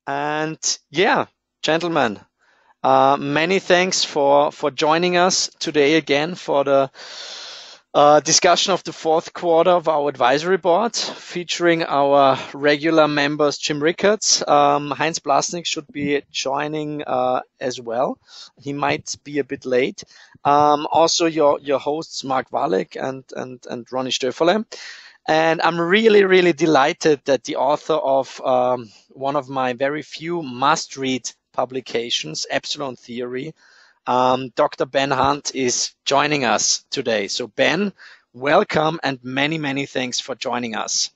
And yeah, gentlemen, many thanks for joining us today again for the discussion of the fourth quarter of our advisory board, featuring our regular members, Jim Rickards. Heinz Blasnik should be joining as well. He might be a bit late. Also, your hosts, Mark Wallach and Ronny Stöfferle. And I'm really, really delighted that the author of one of my very few must-read publications, Epsilon Theory, Dr. Ben Hunt, is joining us today. So Ben, welcome and many, many thanks for joining us.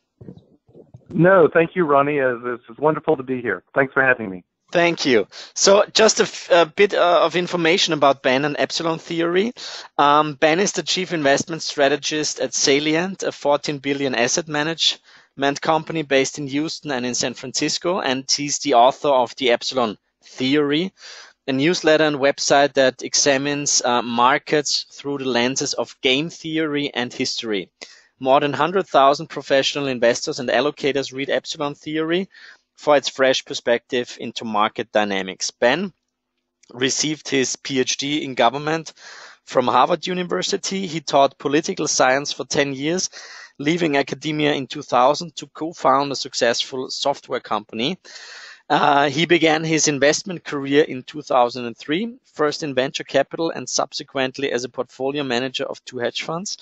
No, thank you, Ronnie. It's wonderful to be here. Thanks for having me. Thank you. So just a bit of information about Ben and Epsilon Theory. Ben is the chief investment strategist at Salient, a 14 billion asset management company based in Houston and in San Francisco. And he's the author of the Epsilon Theory, a newsletter and website that examines markets through the lenses of game theory and history. More than 100,000 professional investors and allocators read Epsilon Theory for its fresh perspective into market dynamics. Ben received his PhD in government from Harvard University. He taught political science for 10 years, leaving academia in 2000 to co-found a successful software company. He began his investment career in 2003, first in venture capital and subsequently as a portfolio manager of 2 hedge funds.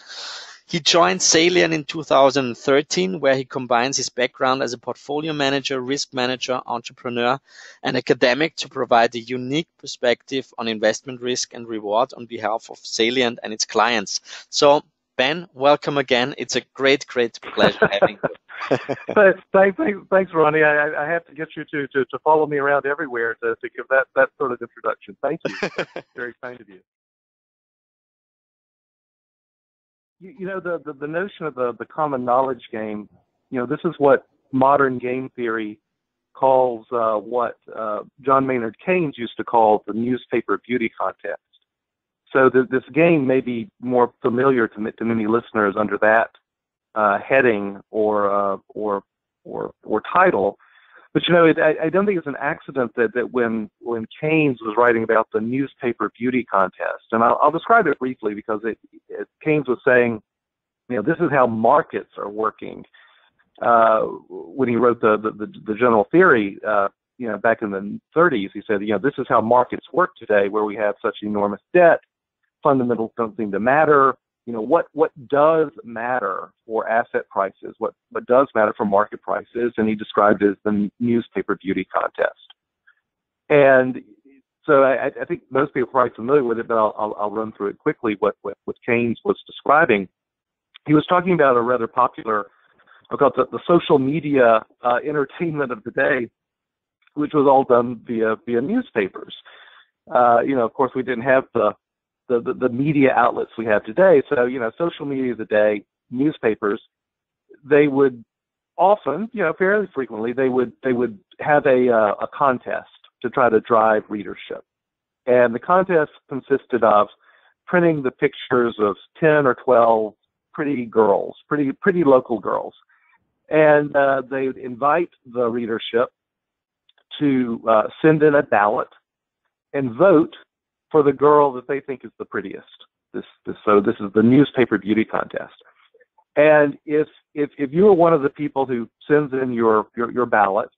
He joined Salient in 2013, where he combines his background as a portfolio manager, risk manager, entrepreneur, and academic to provide a unique perspective on investment risk and reward on behalf of Salient and its clients. So, Ben, welcome again. It's a great, great pleasure having you. Thanks, Ronnie. I have to get you to follow me around everywhere to give that sort of introduction. Thank you. Very kind of you. You know, the notion of the common knowledge game, this is what modern game theory calls what John Maynard Keynes used to call the newspaper beauty contest. So this game may be more familiar to many listeners under that heading or title. But I don't think it's an accident that when Keynes was writing about the newspaper beauty contest, and I'll describe it briefly because Keynes was saying, this is how markets are working. When he wrote the general theory, back in the 30s, he said, this is how markets work today, where we have such enormous debt, fundamentals don't seem to matter. What does matter for asset prices? What does matter for market prices? And he described it as the newspaper beauty contest. And so I think most people are probably familiar with it, but I'll run through it quickly. What Keynes was describing, he was talking about a rather popular, called the social media entertainment of the day, which was all done via newspapers. Of course, we didn't have the media outlets we have today. So, social media of the day, newspapers, they would often, fairly frequently, they would have a contest to try to drive readership. And the contest consisted of printing the pictures of 10 or 12 pretty girls, pretty local girls. And they would invite the readership to send in a ballot and vote for the girl that they think is the prettiest. So this is the newspaper beauty contest. And if you are one of the people who sends in your ballot,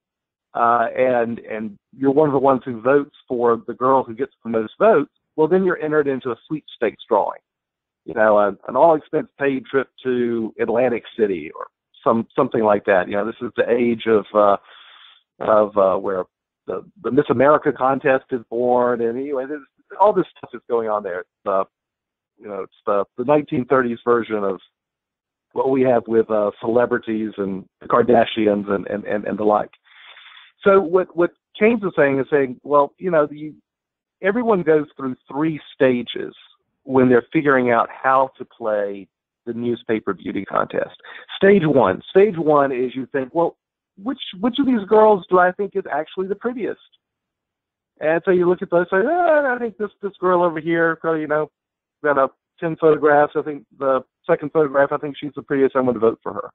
and you're one of the ones who votes for the girl who gets the most votes, well, then you're entered into a sweepstakes drawing. An all expense paid trip to Atlantic City or something like that. This is the age of where the Miss America contest is born, and anyway, all this stuff is going on there. It's the 1930s version of what we have with celebrities and the Kardashians and the like. So what Keynes is saying, well, everyone goes through 3 stages when they're figuring out how to play the newspaper beauty contest. Stage one is you think, well, which of these girls do I think is actually the prettiest? And so you look at those and say, I think this girl over here, got 10 photographs. I think the second photograph, I think she's the prettiest. I'm going to vote for her.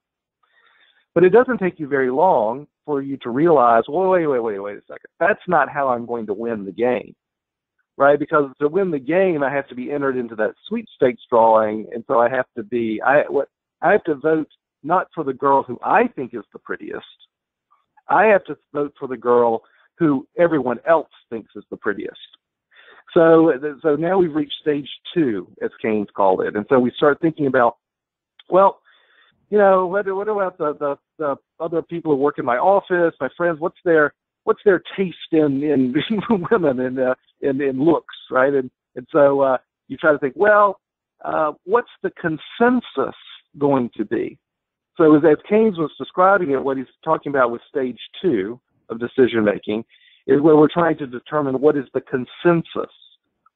But it doesn't take you very long for you to realize, well, wait a second. That's not how I'm going to win the game, right? Because to win the game, I have to be entered into that sweepstakes drawing, and so I have to vote not for the girl who I think is the prettiest. I have to vote for the girl who everyone else thinks is the prettiest. So now we've reached stage 2, as Keynes called it, and so we start thinking about, well, you know, what about the other people who work in my office, my friends? What's their taste in women and in looks, right? And so you try to think, well, what's the consensus going to be? So as Keynes was describing it, what he's talking about with stage 2 of decision making is where we're trying to determine what is the consensus.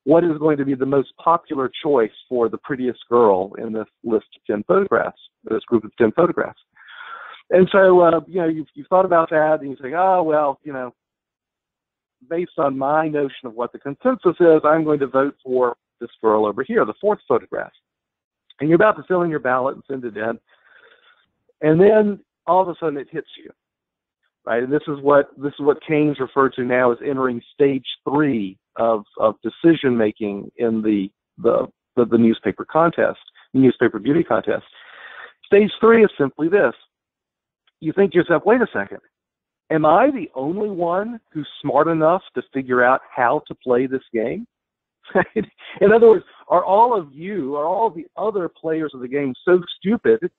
What is going to be the most popular choice for the prettiest girl in this list of 10 photographs, this group of 10 photographs? And so, you know, you've thought about that, and you think, oh, well, you know, based on my notion of what the consensus is, I'm going to vote for this girl over here, the 4th photograph. And you're about to fill in your ballot and send it in, and then all of a sudden it hits you, right? And this is what Keynes referred to now as entering stage 3 of decision making in the newspaper contest, the newspaper beauty contest. Stage 3 is simply this. You think to yourself, wait a second, am I the only one who's smart enough to figure out how to play this game? In other words, are all of the other players of the game so stupid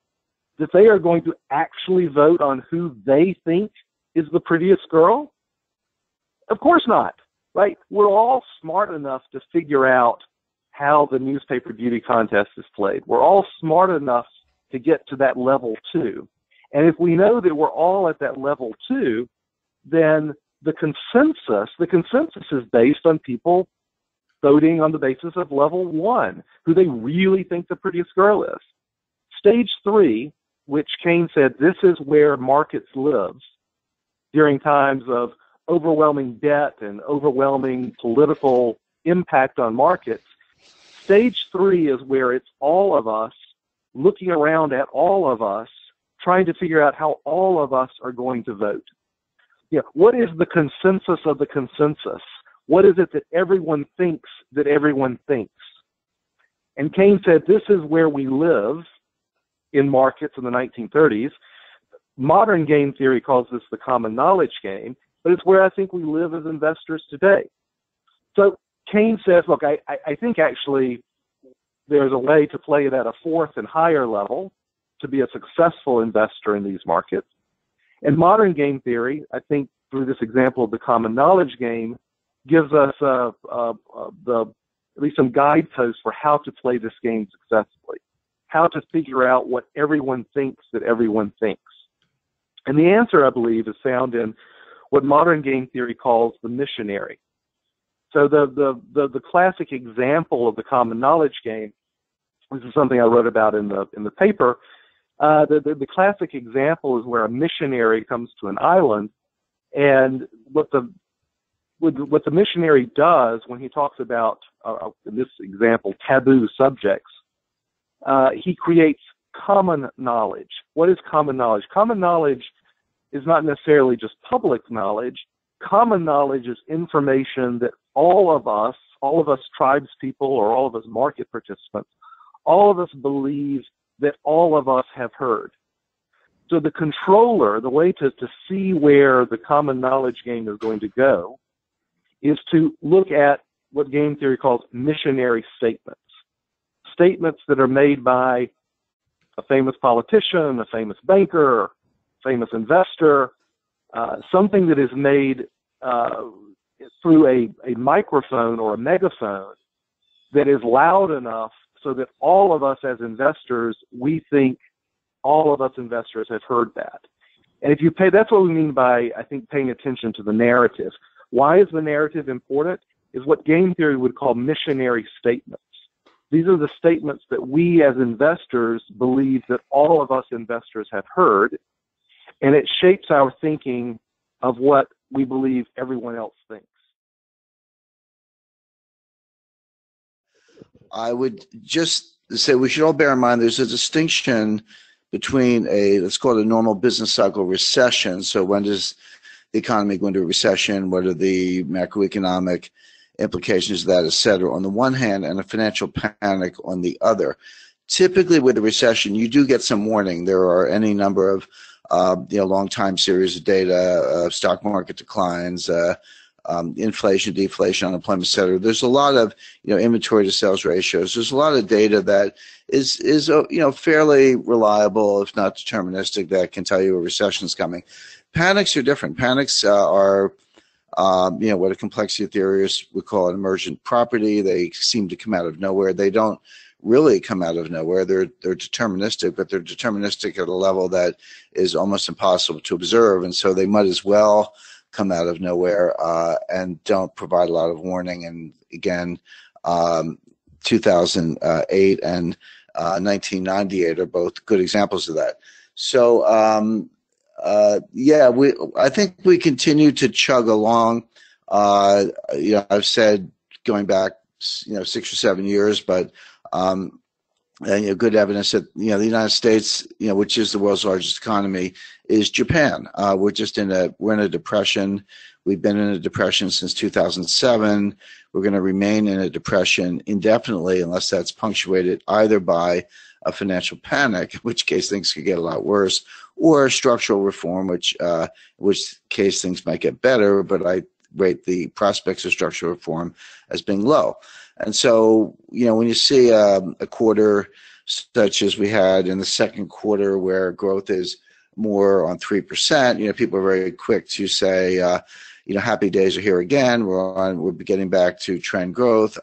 that they are going to actually vote on who they think is the prettiest girl? Of course not, right? We're all smart enough to figure out how the newspaper beauty contest is played. We're all smart enough to get to that level 2. And if we know that we're all at that level 2, then the consensus is based on people voting on the basis of level 1, who they really think the prettiest girl is. Stage 3, which Keynes said this is where markets live during times of overwhelming debt and overwhelming political impact on markets. Stage 3 is where it's all of us looking around at all of us, trying to figure out how all of us are going to vote. You know, what is the consensus of the consensus? What is it that everyone thinks that everyone thinks? And Keynes said this is where we live in markets in the 1930s. Modern game theory calls this the common knowledge game, but it's where I think we live as investors today. So Keynes says, look, I think actually there's a way to play it at a 4th and higher level to be a successful investor in these markets. And modern game theory, I think through this example of the common knowledge game, gives us at least some guideposts for how to play this game successfully, how to figure out what everyone thinks that everyone thinks. And the answer, I believe, is found in what modern game theory calls the missionary. So the classic example of the common knowledge game, this is something I wrote about in the paper. The classic example is where a missionary comes to an island, and what the missionary does when he talks about, in this example, taboo subjects, he creates common knowledge. What is common knowledge? Common knowledge is not necessarily just public knowledge. Common knowledge is information that all of us tribes people or all of us market participants, all of us believe that all of us have heard. So the controller, the way to see where the common knowledge game is going to go, is to look at what game theory calls missionary statements. Statements that are made by a famous politician, a famous banker, a famous investor, something that is made through a microphone or a megaphone that is loud enough so that all of us as investors, we think all of us investors have heard that. And if you pay, that's what we mean by, I think, paying attention to the narrative. Why is the narrative important? Is what game theory would call missionary statements. These are the statements that we as investors believe that all of us investors have heard, and it shapes our thinking of what we believe everyone else thinks. I would just say we should all bear in mind there's a distinction between let's call it a normal business cycle recession. So when does the economy go into a recession? What are the macroeconomic implications of that, et cetera, on the one hand, and a financial panic on the other? Typically with a recession, you do get some warning. There are any number of long time series of data, stock market declines, inflation, deflation, unemployment, et cetera. There's a lot of inventory to sales ratios. There's a lot of data that is fairly reliable, if not deterministic, that can tell you a recession is coming. Panics are different. Panics are what a complexity theorists would call an emergent property. They seem to come out of nowhere. They don't really come out of nowhere. They're deterministic, but they're deterministic at a level that is almost impossible to observe, and so they might as well come out of nowhere and don't provide a lot of warning. And again, 2008 and 1998 are both good examples of that. So I think we continue to chug along. I've said going back 6 or 7 years, but good evidence that the United States, which is the world's largest economy, is Japan. We're in a depression. We've been in a depression since 2007. We're going to remain in a depression indefinitely unless that's punctuated either by a financial panic, in which case things could get a lot worse, or structural reform, which case things might get better, but I rate the prospects of structural reform as being low. And so, when you see a quarter such as we had in the second quarter where growth is more on 3%, people are very quick to say, happy days are here again. We're getting back to trend growth.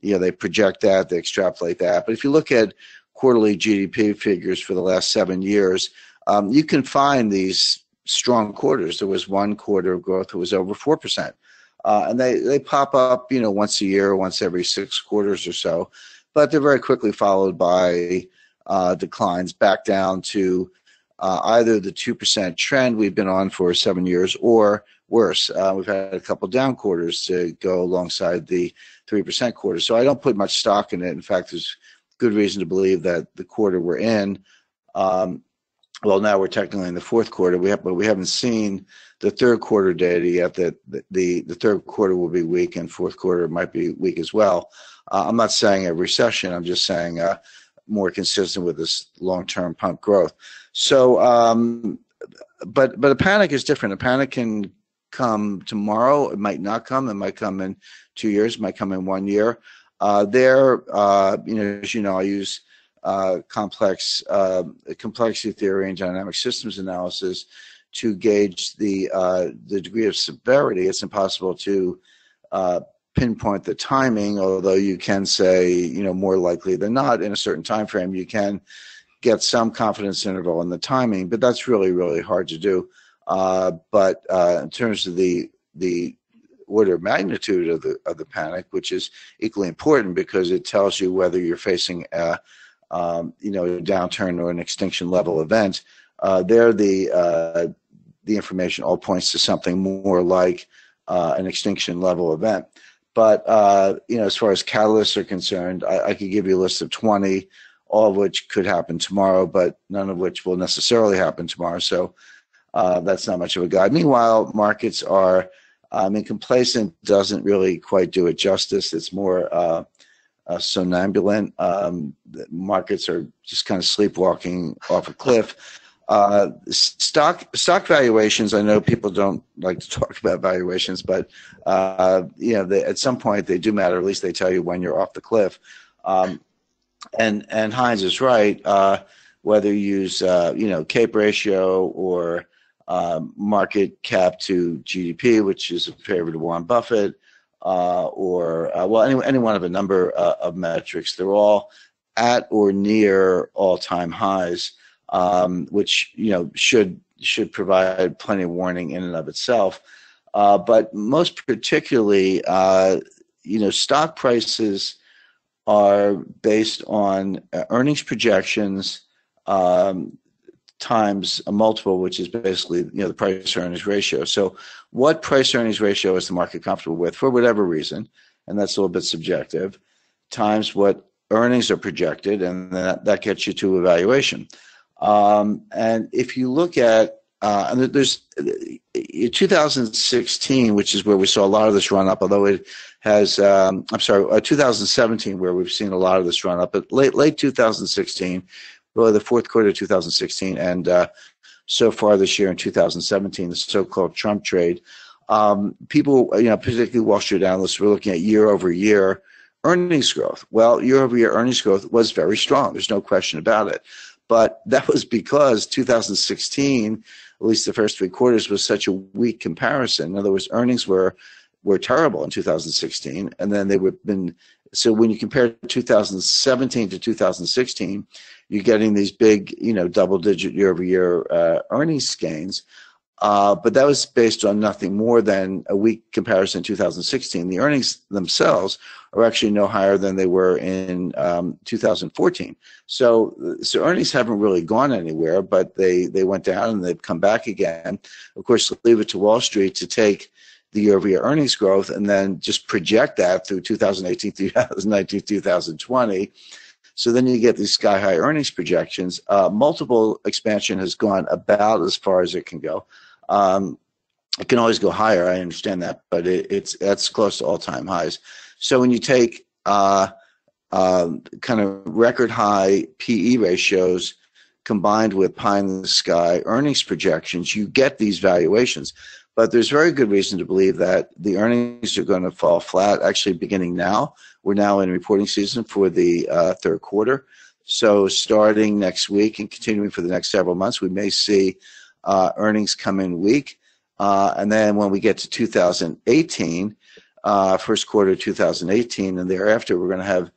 They project that, they extrapolate that. But if you look at quarterly GDP figures for the last 7 years, you can find these strong quarters. There was one quarter of growth that was over 4%. And they pop up, once a year, once every 6 quarters or so, but they're very quickly followed by declines back down to either the 2% trend we've been on for 7 years or worse. We've had a couple down quarters to go alongside the 3% quarter. So I don't put much stock in it. In fact, there's good reason to believe that the quarter we're in, now we're technically in the fourth quarter, but we haven't seen the third quarter data yet. That the third quarter will be weak and fourth quarter might be weak as well. I'm not saying a recession. I'm just saying more consistent with this long-term pump growth. So, but a panic is different. A panic can come tomorrow. It might not come. It might come in 2 years. It might come in 1 year. As you know, I use complexity theory and dynamic systems analysis to gauge the degree of severity. It's impossible to pinpoint the timing, although you can say, more likely than not in a certain time frame, you can get some confidence interval in the timing, but that's really, really hard to do. But in terms of the order of magnitude of the panic, which is equally important because it tells you whether you're facing a downturn or an extinction level event, the information all points to something more like an extinction level event. But as far as catalysts are concerned, I could give you a list of 20, all of which could happen tomorrow, but none of which will necessarily happen tomorrow. So that's not much of a guide. Meanwhile, markets are, complacent doesn't really quite do it justice. It's more somnambulant. Markets are just kind of sleepwalking off a cliff. Stock valuations, I know people don't like to talk about valuations, but at some point they do matter. At least they tell you when you're off the cliff. And Heinz is right. Whether you use CAPE ratio or market cap to GDP, which is a favorite of Warren Buffett, or any one of a number of metrics, they're all at or near all-time highs, which should provide plenty of warning in and of itself. But most particularly, stock prices are based on earnings projections times a multiple, which is basically the price earnings ratio. So what price earnings ratio is the market comfortable with for whatever reason, and that's a little bit subjective, times what earnings are projected, and that gets you to a valuation. And if you look at, and there's 2016, which is where we saw a lot of this run up, although it has, 2017, where we've seen a lot of this run up, but late 2016, really the fourth quarter of 2016, and so far this year in 2017, the so-called Trump trade, people, particularly Wall Street analysts, were looking at year-over-year earnings growth. Well, year-over-year earnings growth was very strong. There's no question about it. But that was because 2016, at least the first three quarters, was such a weak comparison. In other words, earnings were terrible in 2016, and then so when you compare 2017 to 2016, you're getting these big, double-digit year-over-year earnings gains. But that was based on nothing more than a weak comparison in 2016. The earnings themselves are actually no higher than they were in 2014. So earnings haven't really gone anywhere, but they went down and they've come back again. Of course, leave it to Wall Street to take the year-over-year earnings growth and then just project that through 2018, 2019, 2020. So then you get these sky-high earnings projections. Multiple expansion has gone about as far as it can go. It can always go higher, I understand that, but that's close to all-time highs. So when you take kind of record-high PE ratios combined with pie-in-the-sky earnings projections, you get these valuations. But there's very good reason to believe that the earnings are going to fall flat, actually beginning now. We're now in reporting season for the third quarter. So starting next week and continuing for the next several months, we may see earnings come in weak. And then when we get to 2018, first quarter 2018, and thereafter, we're going to have,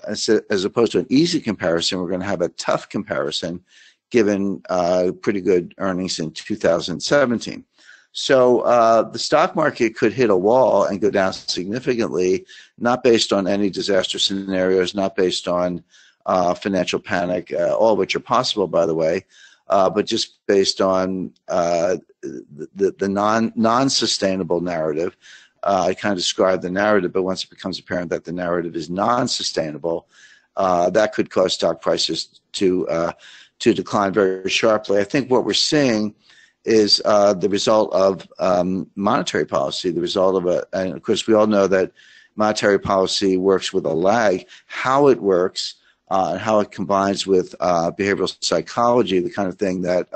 as opposed to an easy comparison, we're going to have a tough comparison given pretty good earnings in 2017. So the stock market could hit a wall and go down significantly, not based on any disaster scenarios, not based on financial panic, all of which are possible, by the way, but just based on the non-sustainable narrative. I kind of described the narrative, but once it becomes apparent that the narrative is non-sustainable, that could cause stock prices to decline very sharply. I think what we're seeing is the result of monetary policy, the result of and of course we all know that monetary policy works with a lag. How it works and how it combines with behavioral psychology, the kind of thing that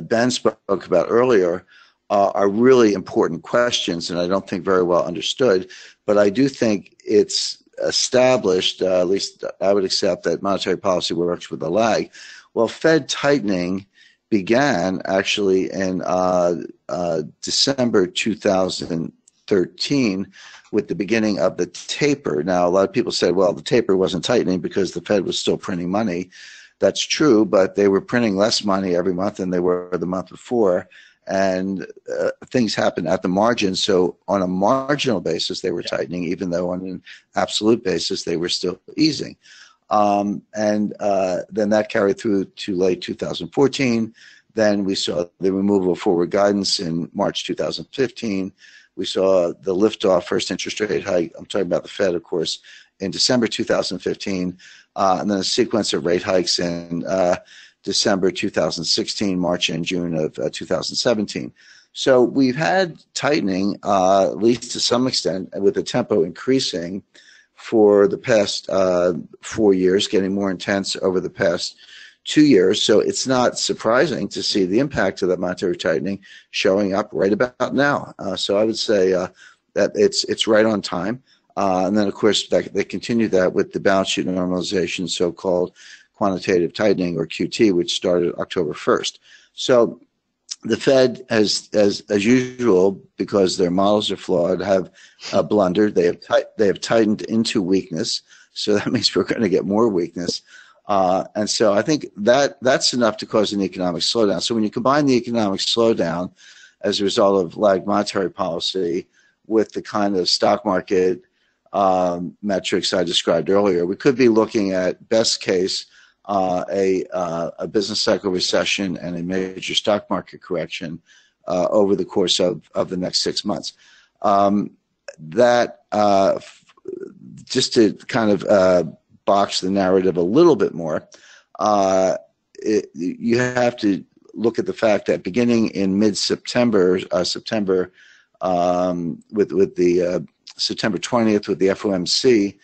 Ben spoke about earlier, are really important questions, and I don't think very well understood. But I do think it's established, at least I would accept, that monetary policy works with a lag. Well, Fed tightening began actually in December 2013 with the beginning of the taper. Now, a lot of people said, well, the taper wasn't tightening because the Fed was still printing money. That's true, but they were printing less money every month than they were the month before, and things happened at the margin. So on a marginal basis, they were tightening, even though on an absolute basis, they were still easing. And then that carried through to late 2014. Then we saw the removal of forward guidance in March 2015. We saw the liftoff first interest rate hike. I'm talking about the Fed, of course, in December 2015, and then a sequence of rate hikes in December 2016, March and June of 2017. So we've had tightening, at least to some extent, with the tempo increasing for the past 4 years, getting more intense over the past 2 years. So it's not surprising to see the impact of that monetary tightening showing up right about now. So I would say that it's right on time. And then, of course, they continue that with the balance sheet normalization, so-called quantitative tightening, or QT, which started October 1st. So the Fed, as usual, because their models are flawed, have blundered. They have tightened into weakness. So that means we're going to get more weakness. And so I think that's enough to cause an economic slowdown. So when you combine the economic slowdown as a result of lagged monetary policy with the kind of stock market metrics I described earlier, we could be looking at, best case, a business cycle recession and a major stock market correction over the course of the next 6 months. Just to kind of box the narrative a little bit more, You have to look at the fact that beginning in mid-September, with the September 20th with the FOMC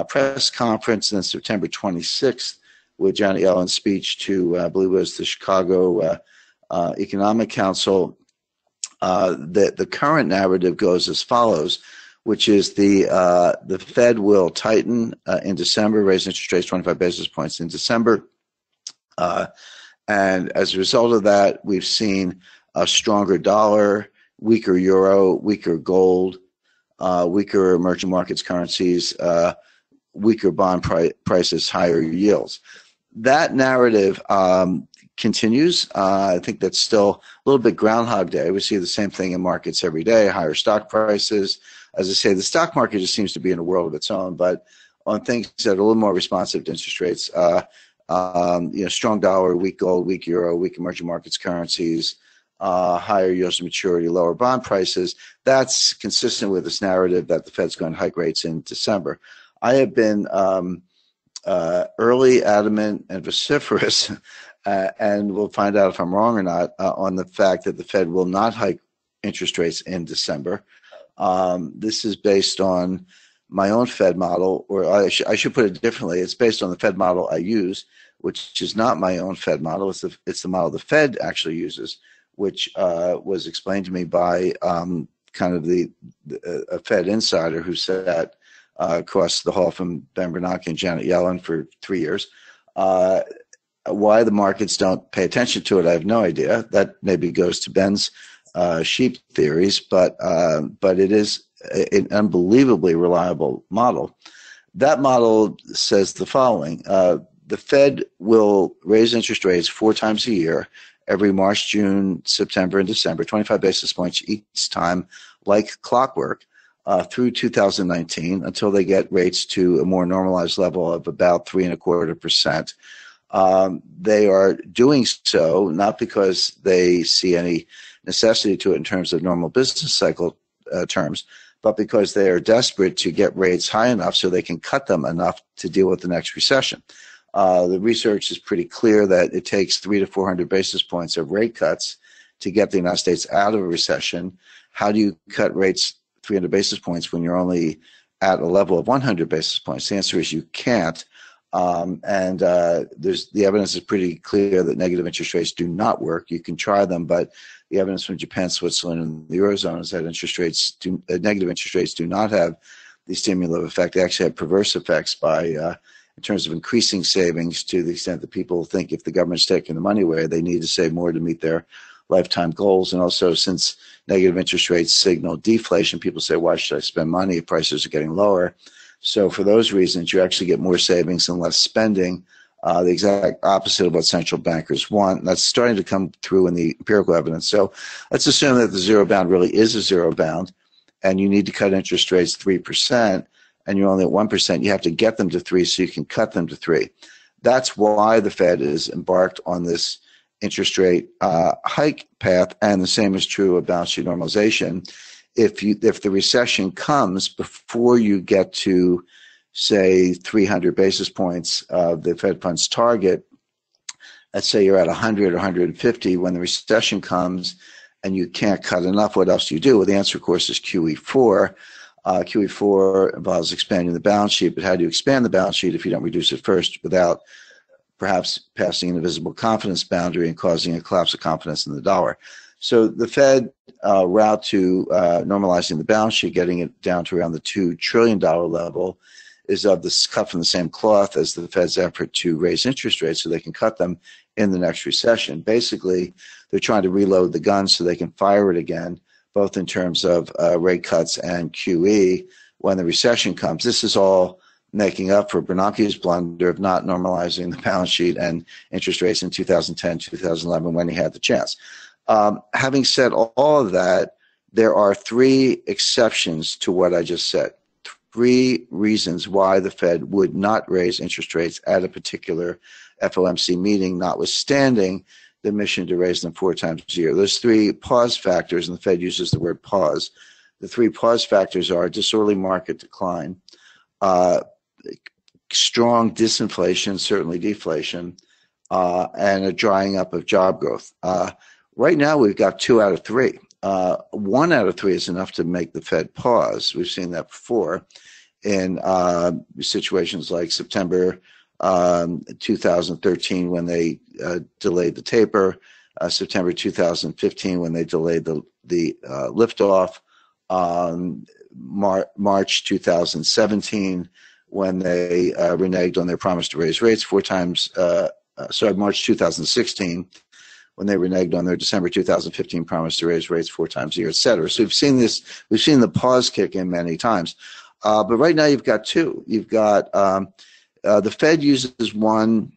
press conference, and then September 26th with Janet Yellen's speech to, I believe it was the Chicago Economic Council. The current narrative goes as follows, which is the Fed will tighten in December, raise interest rates 25 basis points in December. And as a result of that, we've seen a stronger dollar, weaker euro, weaker gold, weaker emerging markets currencies, weaker bond prices, higher yields. That narrative continues. I think that's still a little bit Groundhog Day. We see the same thing in markets every day, higher stock prices. As I say, the stock market just seems to be in a world of its own, but on things that are a little more responsive to interest rates, strong dollar, weak gold, weak euro, weak emerging markets currencies, higher yields to maturity, lower bond prices. That's consistent with this narrative that the Fed's going to hike rates in December. I have been early, adamant, and vociferous, and we'll find out if I'm wrong or not, on the fact that the Fed will not hike interest rates in December. This is based on my own Fed model, or I should put it differently. It's based on the Fed model I use, which is not my own Fed model. It's the model the Fed actually uses, which was explained to me by kind of a Fed insider who sat across the hall from Ben Bernanke and Janet Yellen for 3 years. Why the markets don't pay attention to it, I have no idea. That maybe goes to Ben's sheep theories, but it is an unbelievably reliable model. That model says the following. The Fed will raise interest rates 4 times a year, every March, June, September, and December, 25 basis points each time, like clockwork, through 2019 until they get rates to a more normalized level of about 3.25%. They are doing so not because they see any necessity to it in terms of normal business cycle terms, but because they are desperate to get rates high enough so they can cut them enough to deal with the next recession. The research is pretty clear that it takes 300 to 400 basis points of rate cuts to get the United States out of a recession. How do you cut rates 300 basis points when you're only at a level of 100 basis points? The answer is you can't. The evidence is pretty clear that negative interest rates do not work. You can try them, but the evidence from Japan, Switzerland, and the Eurozone is that negative interest rates do not have the stimulative effect. They actually have perverse effects in terms of increasing savings, to the extent that people think if the government's taking the money away, they need to save more to meet their lifetime goals. And also, since negative interest rates signal deflation, people say, why should I spend money if prices are getting lower? So for those reasons, you actually get more savings and less spending, the exact opposite of what central bankers want. And that's starting to come through in the empirical evidence. So let's assume that the zero bound really is a zero bound, and you need to cut interest rates 3%, and you're only at 1%. You have to get them to 3 so you can cut them to 3. That's why the Fed is embarked on this interest rate hike path, and the same is true of balance sheet normalization. If the recession comes before you get to, say, 300 basis points of the Fed funds target, let's say you're at 100 or 150, when the recession comes and you can't cut enough, what else do you do? Well, the answer, of course, is QE4. QE4 involves expanding the balance sheet, but how do you expand the balance sheet if you don't reduce it first without perhaps passing an invisible confidence boundary and causing a collapse of confidence in the dollar? So the Fed route to normalizing the balance sheet, getting it down to around the $2 trillion level, is cut from the same cloth as the Fed's effort to raise interest rates so they can cut them in the next recession. Basically, they're trying to reload the gun so they can fire it again, both in terms of rate cuts and QE when the recession comes. This is all making up for Bernanke's blunder of not normalizing the balance sheet and interest rates in 2010, 2011 when he had the chance. Having said all of that, there are 3 exceptions to what I just said. 3 reasons why the Fed would not raise interest rates at a particular FOMC meeting, notwithstanding the mission to raise them 4 times a year. Those 3 pause factors, and the Fed uses the word pause. The 3 pause factors are disorderly market decline, strong disinflation, certainly deflation, and a drying up of job growth. Right now, we've got 2 out of 3. 1 out of 3 is enough to make the Fed pause. We've seen that before in situations like September 2013 when they delayed the taper, September 2015 when they delayed the liftoff, March 2017 when they reneged on their promise to raise rates 4 times. March 2016 when they reneged on their December 2015 promise to raise rates 4 times a year, et cetera. So we've seen the pause kick in many times. But right now you've got 2. You've got the Fed uses 1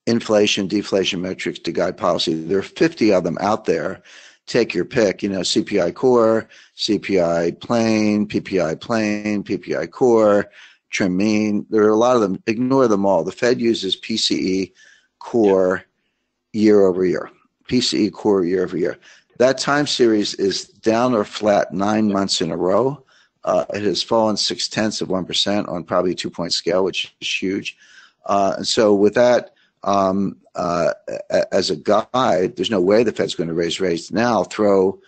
inflation, deflation metrics to guide policy. There are 50 of them out there. Take your pick, CPI core, CPI plain, PPI core, trim mean. There are a lot of them. Ignore them all. The Fed uses PCE core year over year. PCE core year over year. That time series is down or flat 9 months in a row. It has fallen 0.6% on probably a 2-point scale, which is huge. And so with that as a guide, there's no way the Fed's going to raise rates now. Throw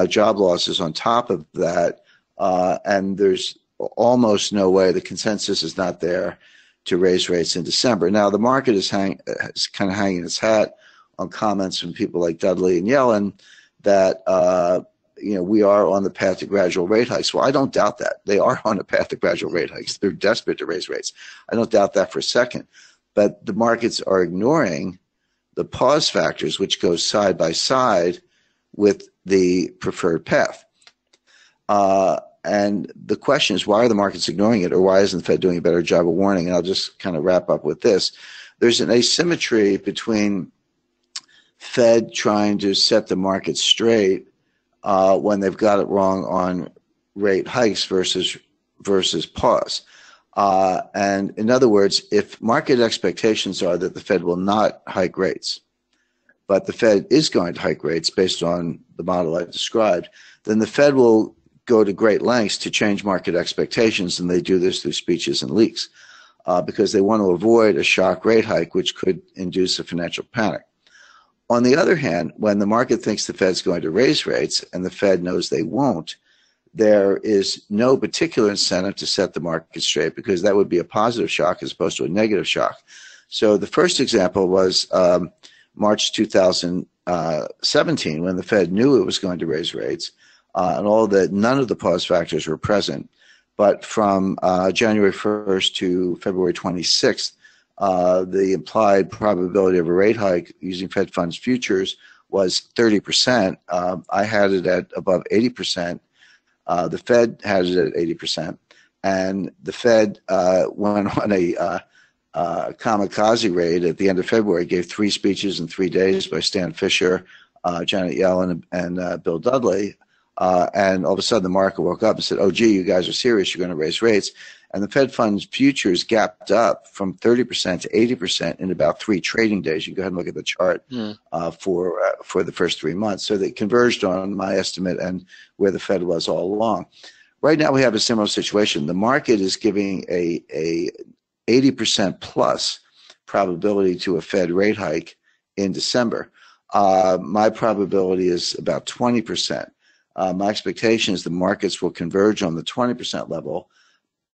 job losses on top of that, and there's almost no way. The consensus is not there to raise rates in December. Now the market is kind of hanging its hat on comments from people like Dudley and Yellen that we are on the path to gradual rate hikes. Well, I don't doubt that. They are on a path to gradual rate hikes. They're desperate to raise rates. I don't doubt that for a second. But the markets are ignoring the pause factors, which go side by side with the preferred path. And the question is, why are the markets ignoring it, or why isn't the Fed doing a better job of warning? And I'll just kind of wrap up with this. There's an asymmetry between Fed trying to set the market straight when they've got it wrong on rate hikes versus pause. And in other words, if market expectations are that the Fed will not hike rates, but the Fed is going to hike rates based on the model I described, then the Fed will go to great lengths to change market expectations, and they do this through speeches and leaks because they want to avoid a shock rate hike, which could induce a financial panic. On the other hand, when the market thinks the Fed's going to raise rates and the Fed knows they won't, there is no particular incentive to set the market straight because that would be a positive shock as opposed to a negative shock. So the first example was March 2017 when the Fed knew it was going to raise rates and none of the pause factors were present. But from January 1st to February 26th, the implied probability of a rate hike using Fed funds futures was 30%. I had it at above 80%. The Fed had it at 80%, and the Fed went on a kamikaze raid at the end of February, gave 3 speeches in 3 days by Stan Fisher, Janet Yellen, and Bill Dudley. And all of a sudden the market woke up and said, oh, gee, you guys are serious, you're going to raise rates. And the Fed funds futures gapped up from 30% to 80% in about 3 trading days. You can go ahead and look at the chart for the first 3 months. So they converged on my estimate and where the Fed was all along. Right now we have a similar situation. The market is giving a 80% plus probability to a Fed rate hike in December. My probability is about 20%. My expectation is the markets will converge on the 20% level.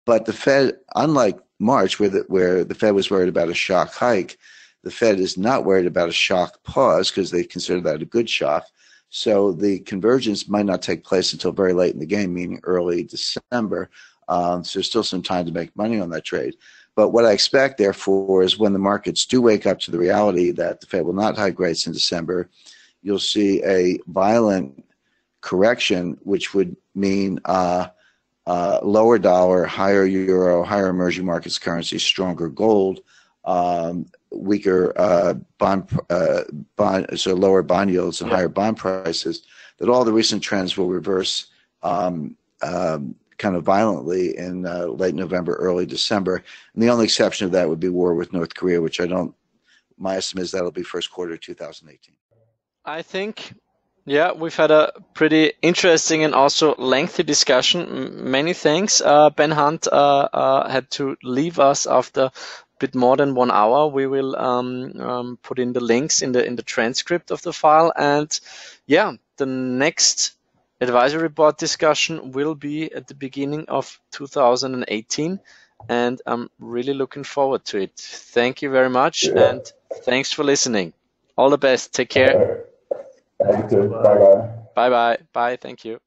But the Fed, unlike March, where the Fed was worried about a shock hike, the Fed is not worried about a shock pause because they consider that a good shock. So the convergence might not take place until very late in the game, meaning early December. So there's still some time to make money on that trade. But what I expect, therefore, is when the markets do wake up to the reality that the Fed will not hike rates in December, you'll see a violent correction, which would mean lower dollar, higher euro, higher emerging markets currencies, stronger gold, weaker so lower bond yields and higher bond prices, that all the recent trends will reverse kind of violently in late November, early December. And the only exception of that would be war with North Korea, which my estimate is that'll be first quarter 2018. I think, yeah, we've had a pretty interesting and also lengthy discussion. Many thanks. Ben Hunt had to leave us after bit more than 1 hour. We will put in the links in the transcript of the file. And yeah, the next advisory board discussion will be at the beginning of 2018. And I'm really looking forward to it. Thank you very much. Yeah. And thanks for listening. All the best. Take care. Thank you. Bye-bye. Bye-bye. Bye. Thank you.